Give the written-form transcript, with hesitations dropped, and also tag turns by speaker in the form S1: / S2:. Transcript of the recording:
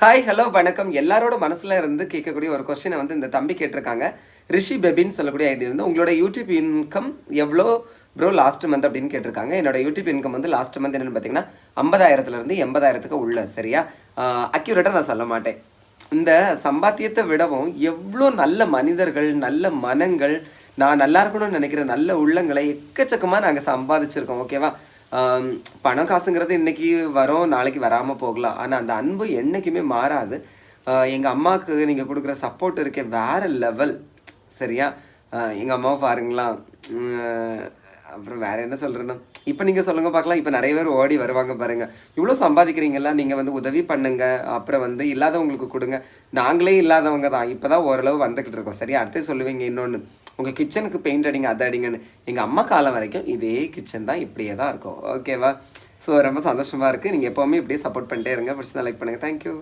S1: Hi hello வணக்கம். எல்லாரோட மனசுல இருந்து கேட்கக்கூடிய ஒரு கொஸ்டினை வந்து இந்த தம்பி கேட்டிருக்காங்க. ரிஷி பெபின்னு சொல்லக்கூடிய ஐடி வந்து உங்களோட யூடியூப் இன்கம் எவ்வளோ ப்ரோ லாஸ்ட் மந்த் அப்படின்னு கேட்டிருக்காங்க. என்னோட யூடியூப் இன்கம் வந்து லாஸ்ட் மந்த் என்னென்னு பார்த்தீங்கன்னா 50,000 80,000 உள்ள. சரியா, அக்யூரேட்டாக நான் சொல்ல மாட்டேன். இந்த சம்பாத்தியத்தை விடவும் எவ்வளோ நல்ல மனிதர்கள், நல்ல மனங்கள், நான் நல்லா இருக்கணும்னு நினைக்கிற நல்ல உள்ளங்களை எக்கச்சக்கமாக நாங்கள் சம்பாதிச்சிருக்கோம். ஓகேவா, பணம் காசுங்கிறது இன்னைக்கு வரும், நாளைக்கு வராமல் போகலாம். ஆனால் அந்த அன்பு என்றைக்குமே மாறாது. எங்கள் அம்மாவுக்கு நீங்கள் கொடுக்குற சப்போர்ட் இருக்கே வேறு லெவல். சரியா, எங்கள் அம்மாவை பாருங்களா. அப்புறம் வேறு என்ன சொல்கிறேன்னா, இப்போ நீங்கள் சொல்லுங்கள் பார்க்கலாம். இப்போ நிறைய பேர் ஓடி வருவாங்க பாருங்கள். இவ்வளோ சம்பாதிக்கிறீங்களா, நீங்கள் வந்து உதவி பண்ணுங்க, அப்புறம் வந்து இல்லாதவங்களுக்கு கொடுங்க. நாங்களே இல்லாதவங்க தான், இப்போ தான் ஓரளவு வந்துக்கிட்டு இருக்கோம். சரியா, அடுத்து சொல்லுவீங்க இன்னொன்று, உங்கள் கிச்சனுக்கு பெயிண்ட் அடிங்க, அதை அடிங்கன்னு. எங்கள் அம்மா காலம் வரைக்கும் இதே கிச்சன் தான், இப்படியே தான் இருக்கும். ஓகேவா, ஸோ ரொம்ப சந்தோஷமாக இருக்குது. நீங்கள் எப்போவுமே இப்படியே சப்போர்ட் பண்ணிட்டே இருங்க. பிடிச்சதா லைக் பண்ணுங்கள். தேங்க்யூ.